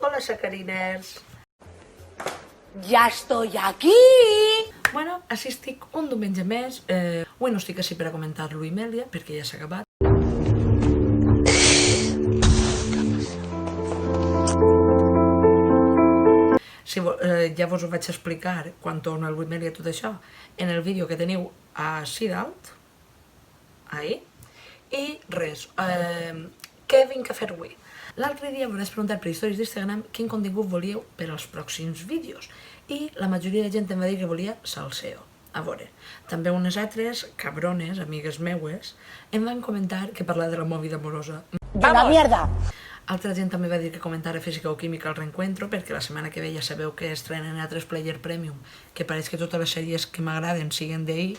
Hola, sacariners! ¡Ya estoy aquí! Bueno, així estic un diumenge més. Avui no estic així per a comentar-lo i Mèlia, perquè ja s'ha acabat. Si ja vos ho vaig explicar quan torna el Wimèlia tot això, en el vídeo que teniu així dalt, ahí, i res, què vinc a fer avui? L'altre dia vos vaig preguntar per històries d'Instagram quin contingut volíeu per als pròxims vídeos i la majoria de gent em va dir que volia salseo. A veure, també unes altres cabrones, amigues meues, em van comentar que parlar de la mòvida amorosa. ¡De la mierda! Altra gent també va dir que comentara Física o Química al Reencuentro, perquè la setmana que ve ja sabeu que estrenen A3 Player Premium, que pareix que totes les sèries que m'agraden siguen d'ahir,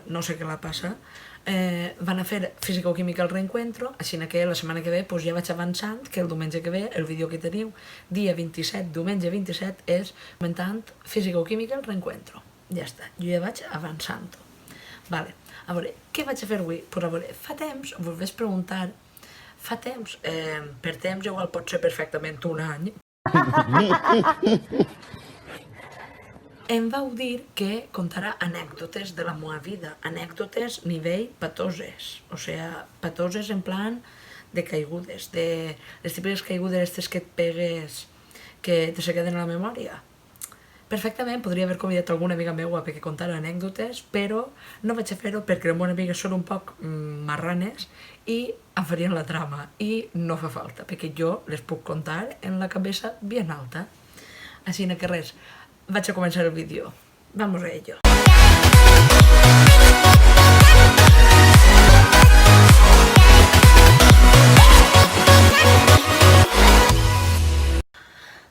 no sé què la passa. Van a fer Física o Química al Reencuentro, així que la setmana que ve ja vaig avançant que el diumenge que ve, el vídeo que teniu, dia 27, diumenge 27, és comentant Física o Química al Reencuentro. Ja està, jo ja vaig avançant. Vale, a veure, què vaig a fer avui? Pues a veure, fa temps, vos vaig preguntar, fa temps, per temps igual pot ser perfectament un any, em vau dir que contarà anècdotes de la meva vida, anècdotes nivell patoses, o sea, patoses en plan de caigudes, de les típiques caigudes aquestes que et pegues, que te se queden a la memòria. Perfectament podria haver convidat alguna amiga meua perquè contara anècdotes, però no vaig a fer-ho perquè les meves amigues són un poc marranes i em farien la trama, i no fa falta, perquè jo les puc contar en la cabeza bien alta. Així que res, vaig a començar el vídeo. Vamos a ello.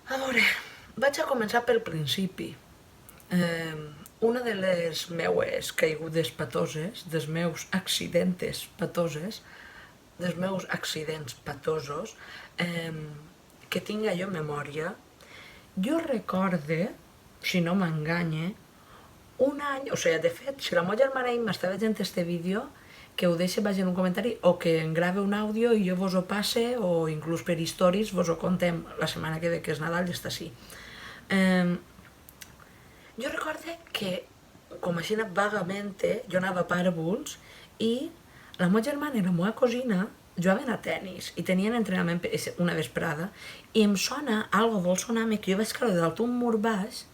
A veure, vaig a començar pel principi. Una de les meues caigudes patoses, dels meus accidentes patoses, dels meus accidents patosos, que tinga jo memòria, jo recorde, si no m'enganye, un any, o sigui, de fet, si la meva germana m'està veient este vídeo, que ho deixi baix en un comentari o que em grave un àudio i jo vos ho passe, o inclús per històries vos ho contem la setmana que ve, que és Nadal, ja està així. Jo recorde que, com així vagament, jo anava a pàrvuls i la meva germana i la meva cosina jugaven a tenis i tenien entrenament una vesprada i em sona, algo vol sonar-me, que jo vaig caure dalt un mur baix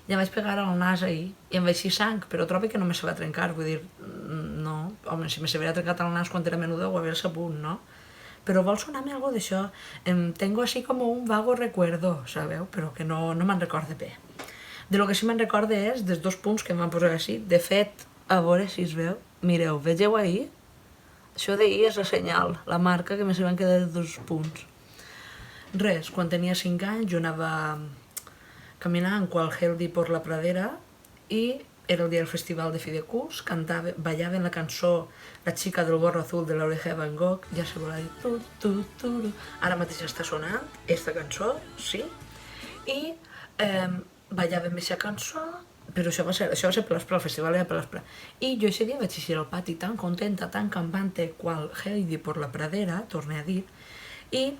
i em vaig pegar al nas ahir i em vaig dir sang, però trobo que no me se va trencar, vull dir, no, home, si me s'havia trencat al nas quan era menuda ho havia sabut, no? Però vol sonar-me algo d'això, tengo així com un vago recuerdo, sabeu? Però que no me'n recorde bé. De lo que sí me'n recorde és dels dos punts que em van posar així, de fet, a veure si es veu, mireu, vegeu ahir? Això d'ahir és la senyal, la marca que me se van quedar de dos punts. Res, quan tenia 5 anys jo anava caminant qual Healthy por la pradera i era el dia del festival de fi de curs, ballaven la cançó La chica del gorro azul de l'Oreja de Van Gogh, ja se vol dir, ara mateix està sonant, aquesta cançó, sí, i ballàvem aquesta cançó, però això va ser per l'Espra, el festival era per l'Espra. I jo aquest dia vaig eixir al pati tan contenta, tan campante, qual Heidi por la pradera, torne a dir, i,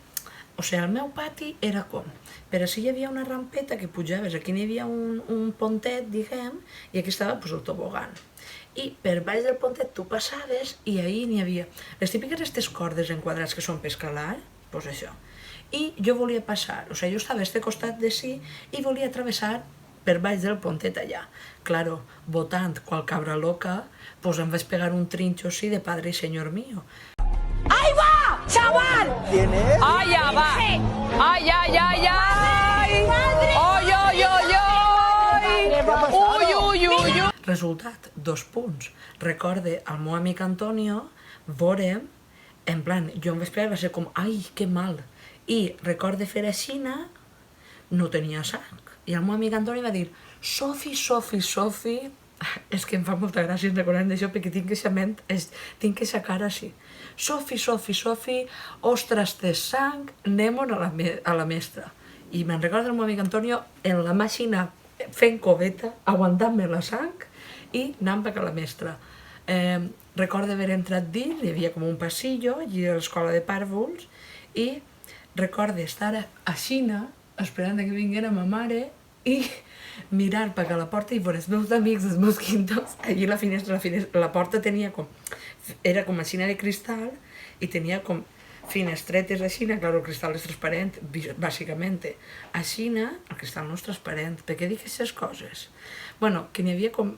o sigui, el meu pati era com? Per així hi havia una rampeta que pujaves, aquí n'hi havia un pontet, diguem, i aquí estava el tobogan. I per baix del pontet tu passaves i ahir n'hi havia les típiques aquestes cordes enquadrats que són per escalar, doncs això. I jo volia passar, o sigui, jo estava a este costat de sí i volia travessar per baix del pontet allà. Claro, votant qual cabra loca, pues em vaig pegar un trinxo així de padre y señor mío. ¡Ahí va, chaval! ¿Quién es? ¡Allá va! ¡Ay, ay, ay, ay! ¡Ay, ay, ay, ay! ¡Uy, uy, uy, uy! Resultat, 2 punts. Recorde el meu amic Antonio, veurem, en plan, jo em vaig pegar i va ser com, ai, que mal. I recorde fer aixina, no tenia sang. I el meu amic Antoni va dir, Sofi, Sofi, Sofi, és que em fa molta gràcia recordar-me d'això perquè tinc aquesta cara així. Sofi, Sofi, Sofi, ostres de sang, anem a la mestra. I me'n recordo el meu amic Antonio en la màquina fent coveta, aguantant-me la sang i anant cap a la mestra. Recordo haver entrat dins, hi havia com un passillo, allí a l'escola de pàrvuls, i recorde estar a Xina esperant que vinguera ma mare i mirar per a la porta i veure els meus amics, els meus quintos, allí la finestra, la porta tenia com, era com a Xina de cristal i tenia com finestretes a Xina, clar, el cristal és transparent, bàsicament. A Xina el cristal no és transparent. Per què dic aquestes coses? Bueno, que n'hi havia com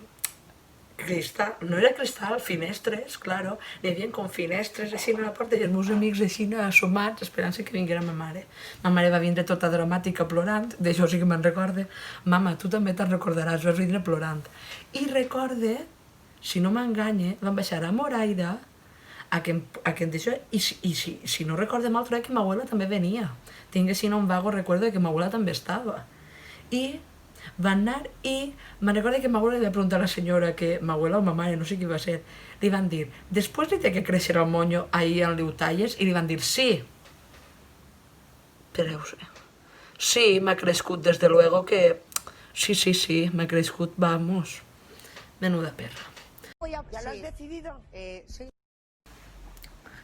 cristal, no era cristal, finestres, claro, n'hi havia com finestres així a la porta i els meus amics així assomats esperant que vinguera ma mare. Ma mare va vindre tota dramàtica plorant, d'això sí que me'n recorde. Mama, tu també te'n recordaràs, vas vindre plorant. I recorde, si no m'enganye, van baixar a Moraida a que d'això, i si no recorde mal, crec que ma abuela també venia. Tinc així un vago recuerdo que ma abuela també estava. I van anar i me'n recordo que ma abuela li va preguntar a la senyora que ma abuela o ma mare, no sé qui va ser, li van dir, després li té que créixer el moño ahí en Liu Talles? I li van dir, sí. Espereu-se. Sí, m'ha crescut, desde luego que... Sí, m'ha crescut, vamos. Menuda perra. ¿Ya lo has decidido? Sí.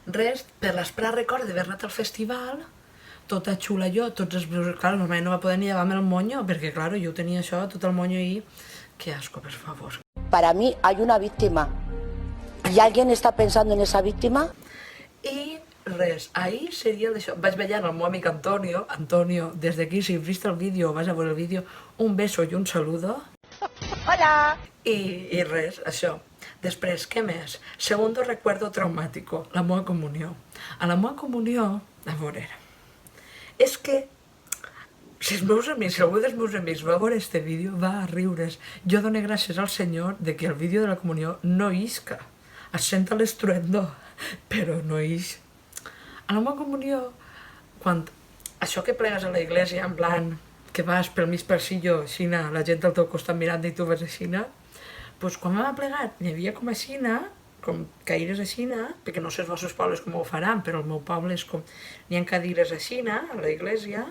Res, per l'esperar record d'haver anat al festival, tota xula jo, tots els meus... Clar, normalment no va poder ni llevar-me el moño, perquè, clar, jo tenia això, tot el moño i... Que asco, per favor. Para mí hay una víctima. ¿Y alguien está pensando en esa víctima? I res, ahir seria d'això. Vaig veient el meu amic Antonio. Antonio, des d'aquí, si has vist el vídeo o vas a veure el vídeo, un beso i un saludo. Hola. I res, això. Després, què més? Segundo recuerdo traumático, la meva comunió. A la meva comunió, a veure, és que si algú dels meus amics va veure este vídeo, va a riure's. Jo dono gràcies al Senyor de que el vídeo de la comunió no isca. Es sent l'estuendo, però no ix. A la meva comunió, quan això que plegues a la iglesia, en plan, que vas pel mig passillo, aixina, la gent al teu costat mirant i tu vas aixina, doncs quan m'ha plegat n'hi havia com aixina, com caires aixina, perquè no sé els vostres pobles com ho faran, però el meu poble és com... N'hi ha cadires aixina, a la iglesia,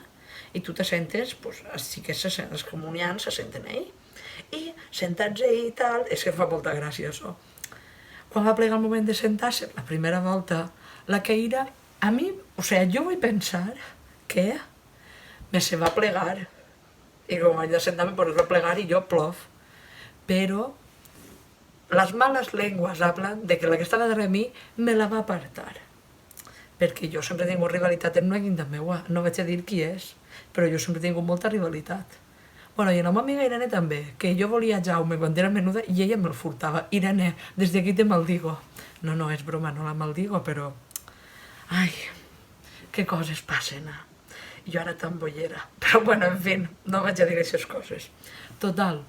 i tu te sentes, doncs, sí que els comunians se senten ahí. I sentats ahí i tal, és que fa molta gràcia això. Quan va plegar el moment de sentar-se, la primera volta, la caïra, a mi, o sigui, jo vull pensar que me se va plegar. I com vaig de sentar, me pones a plegar i jo plof. Però las malas lenguas hablan de que la que estava darrere mi me la va apartar. Perquè jo sempre he tingut rivalitat en una guinda meua. No vaig a dir qui és, però jo sempre he tingut molta rivalitat. Bueno, i la meva amiga Irene també, que jo volia Jaume quan era menuda i ella me'l furtava. Irene, des d'aquí te maldigo. No, és broma, no la maldigo, però... Ai, que coses passen. Jo ara tan bollera. Però bueno, en fi, no vaig a dir aquestes coses. Total.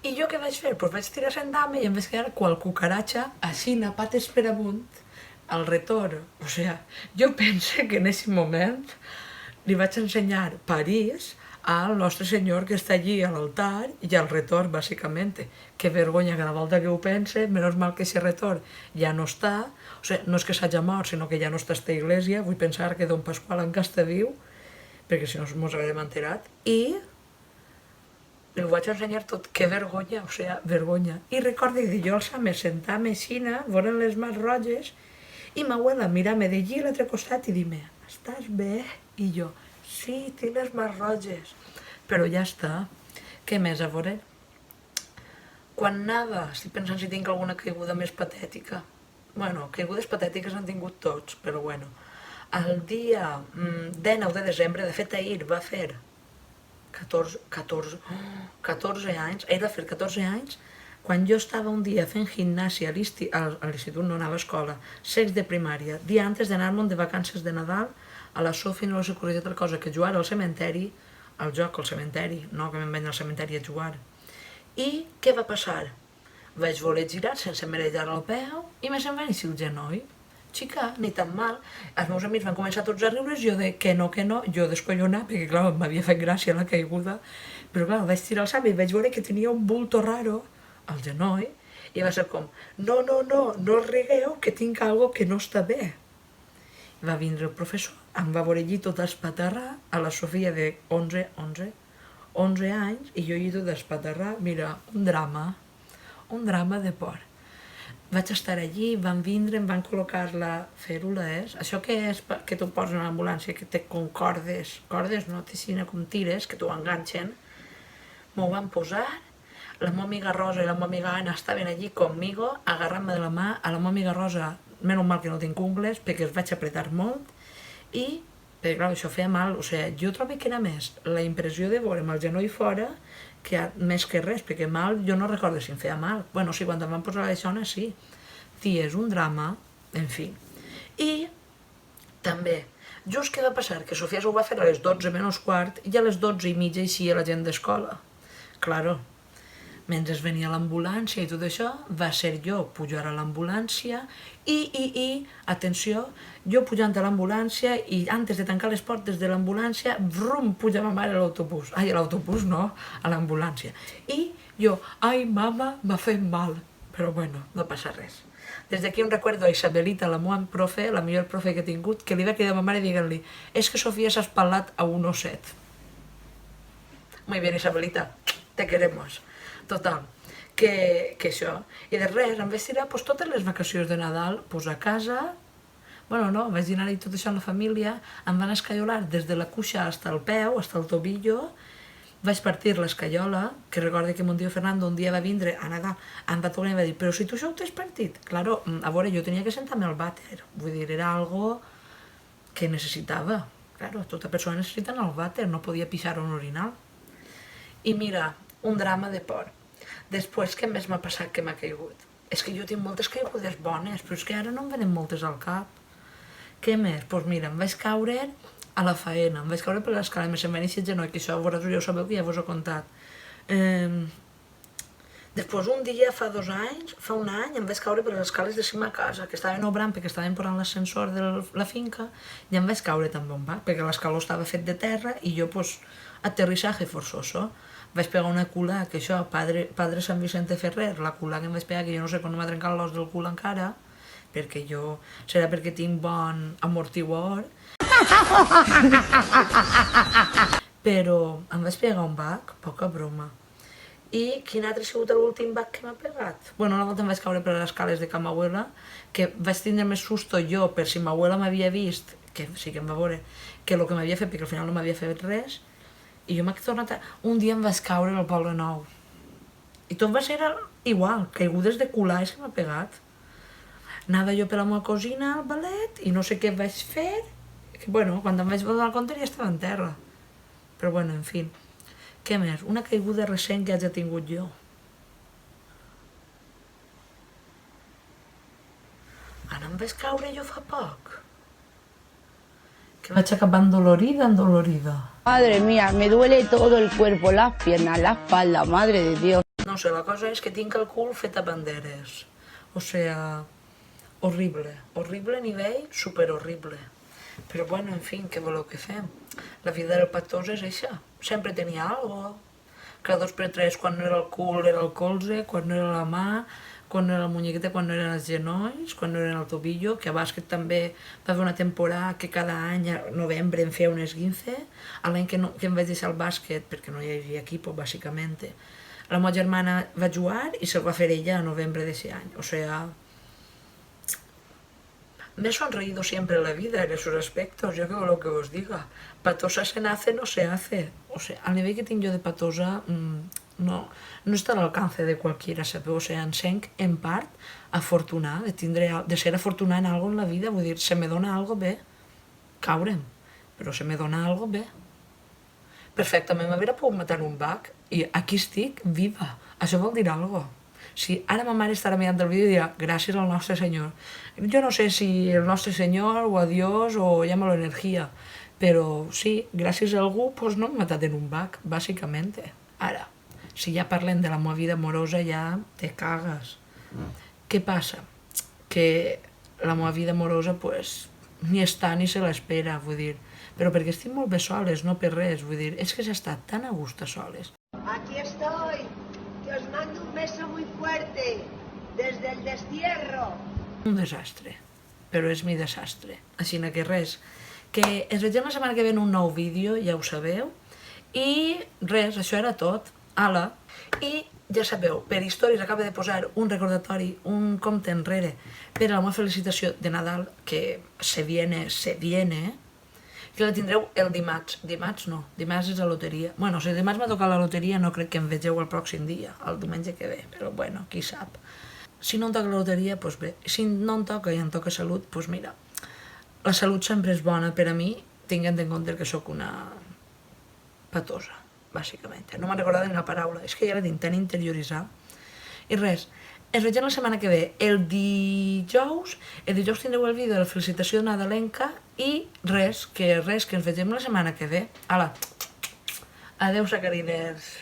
I jo què vaig fer? Doncs vaig tirar sentar-me i em vaig quedar qual cucaratxa, així, pates per amunt, al retorn. O sigui, jo penso que en aquest moment li vaig ensenyar París al Nostre Senyor que està allí a l'altar i al retorn, bàsicament. Que vergonya cada volta que ho pense, menys mal que aquest retorn ja no està, o sigui, no és que s'hagi mort, sinó que ja no està a esta iglesia, vull pensar que Don Pasqual encara està viu, perquè si no mos haguem enterat, i li vaig ensenyar tot, que vergonya, o sigui, vergonya. I recordo que jo alçar-me, sentar-me aixina, veure les mans roges, i ma abuela mirar-me d'allí a l'altre costat i dir-me, estàs bé? I jo, sí, tinc les mans roges. Però ja està. Què més, a veure? Quan anava, estic pensant si tinc alguna caiguda més patètica. Bueno, caigudes patètiques han tingut tots, però bueno. El dia 19 de desembre, de fet ahir va fer 14 anys, ahir va fer 14 anys, quan jo estava un dia fent gimnàsia a l'institut, no anava a escola, sext de primària, dia antes d'anar-me'n de vacances de Nadal, a la Sofia no sé curiositat cosa, que jugar al cementeri, al joc al cementeri, no que me'n venir al cementeri a jugar. I què va passar? Vaig voler girar sense merellar el peu i me se'n va iniciar el genoll. Xica, ni tan mal. Els meus amics van començar tots a riure, jo de que no, jo descollonar, perquè clar, m'havia fet gràcia la caiguda, però clar, vaig tirar el savi i vaig veure que tenia un bulto raro al genoll i va ser com, no rigueu, que tinc algo que no està bé. Va vindre el professor, em va veure allí tot espaterrar, a la Sofia de 11 anys, i jo allí tot espaterrar, mira, un drama de por. vaig estar allí, van vindre, em van col·locar la fèrula, això que és que t'ho posen a l'ambulància, que té com cordes no, té sinó com tires, que t'ho enganxen, m'ho van posar, la meva amiga Rosa i la meva amiga Anna estaven allí conmigo, agarrant-me de la mà, a la meva amiga Rosa, menys mal que no tinc ungles, perquè es vaig apretar molt, i, perquè clar, això feia mal, o sigui, jo trobo que era més la impressió de veure'm el genoll fora, que més que res, perquè mal, jo no recordo si em feia mal. Bueno, sí, quan em van posar la deixona, sí. Tia, és un drama, en fi. I també, just què va passar? Que Sofia s'ho va fer a les 12 menys quart i a les 12 i mitja eixia la gent d'escola. Claro, mentre venia l'ambulància i tot això, va ser jo pujar a l'ambulància i, atenció, jo pujant a l'ambulància i antes de tancar les portes de l'ambulància, brum, puja ma mare a l'autobús. Ai, a l'autobús no, a l'ambulància. I jo, ai, mama, m'ha fet mal. Però bueno, no passa res. Des d'aquí un recuerdo a Isabelita, la meva profe, la millor profe que he tingut, que li va cridar a ma mare dient-li és que Sofia s'ha espalat a 1,7. Muy bien, Isabelita, te queremos. Total, que això. I de res, em vaig tirar totes les vacacions de Nadal a casa. Bueno, no, vaig dinar i tot això amb la família. Em van escaiolar des de la cuixa fins al peu, fins al tobillo. Vaig partir l'escaiola, que recordo que mon tio Fernando un dia va vindre a Nadal, em va tornar i va dir, però si tu això ho t'has partit. Claro, a veure, jo tenia que sentar-me al vàter. Vull dir, era algo que necessitava. Claro, tota persona necessita anar al vàter, no podia pixar un orinal. I mira, un drama de por. Després, què més m'ha passat que m'ha caigut? És que jo tinc moltes caigudes bones, però és que ara no em venen moltes al cap. Què més? Doncs mira, em vaig caure a la faena, em vaig caure per l'escala, se'm va néixer el genoll, que això vosaltres ja ho sabeu que ja vos he contat. Després un dia, fa un any, em vaig caure per les escales de cima a casa, que estaven obrant perquè estaven posant l'ascensor de la finca, i em vaig caure també un bac, perquè l'escaló estava fet de terra i jo, pues, aterrissaje forzoso. Vaig pegar una cula, que això, padre San Vicente Ferrer, la cula que em vaig pegar, que jo no sé quan m'ha trencat l'os del cul encara, perquè jo, serà perquè tinc bon amortiguador, però em vaig pegar un bac, poca broma. I quin altre ha sigut l'últim bac que m'ha pegat? Bueno, una volta em vaig caure per les escales de Can Abuela, que vaig tindre més susto jo per si ma abuela m'havia vist, que sí que em va veure, que el que m'havia fet, perquè al final no m'havia fet res, i jo m'he tornat a... Un dia em vaig caure al Poble Nou. I tot va ser igual, caigudes de culars que m'ha pegat. Anava jo per la meva cosina al ballet i no sé què vaig fer, que bueno, quan em vaig donar compte ja estava en terra. Però bueno, en fi. Què més? Una caiguda recent que haig tingut jo. Ara em vaig caure jo fa poc. Que vaig acabar endolorida. Madre mía, me duele todo el cuerpo, las piernas, la espalda, madre de Dios. No sé, la cosa és que tinc el cul fet a banderes. O sea, horrible. Horrible a nivell superhorrible. Però bueno, en fi, què voleu que fem? La vida del patós és això. Sempre tenia algo. Cada 2 per 3, quan no era el cul era el colze, quan no era la mà, quan no era la muñequeta, quan no eren els genolls, quan no era el tobillo, que a bàsquet també va haver una temporada que cada any, a novembre, em feia un esguince. L'any que em vaig deixar el bàsquet, perquè no hi havia equip, bàsicament, la meva germana va jugar i se'l va fer ella a novembre d'aquest any. O sea, me he sonreído siempre en la vida en esos aspectos, yo que lo que os diga. Patosa se nace, no se hace. O sea, al nivell que tinc jo de patosa, no està a l'alcance de qualquiera, sabeu? O sigui, em sent en part afortunada, de ser afortunada en algo en la vida, vull dir, se me dona algo bé, caure'm, però se me dona algo bé. Perfectament m'hauria pogut matar un bac i aquí estic viva, això vol dir algo. Si ara ma mare estarà mirant el vídeo i dirà gràcies al nostre senyor. Jo no sé si el nostre senyor o a Dios o llámalo energia, però sí, gràcies a algú pues no m'he matat en un bac, bàsicament. Ara, si ja parlem de la meva vida amorosa ja te cagues. Què passa? Que la meva vida amorosa pues ni està ni se l'espera, vull dir, però perquè estic molt bé soles, no per res, vull dir, és que s'ha estat tan a gust a soles. Aquí estoy, que os mando un beso muy fuerte, desde el destierro. Un desastre, però és mi desastre. Així que res, que ens vegem la setmana que ve en un nou vídeo, ja ho sabeu, i res, això era tot. Ala! I ja sabeu, per històries acaba de posar un recordatori, un compte enrere per a la meva felicitació de Nadal, que se viene, que la tindreu el dimarts. Dimarts no, dimarts és la loteria. Bueno, si dimarts m'ha tocat la loteria no crec que em vegeu el pròxim dia, el diumenge que ve, però bueno, qui sap. Si no em toca la loteria, doncs bé. Si no em toca i em toca salut, doncs mira, la salut sempre és bona per a mi, tinguent en compte que sóc una patosa, bàsicament. No me'n recordava ni una paraula, és que ja la tinc tan interioritzada. I res, ens veiem la setmana que ve. El dijous tindreu el vídeo de la felicitació nadalenca i res, que ens veiem la setmana que ve. Hala, adeu sacariners.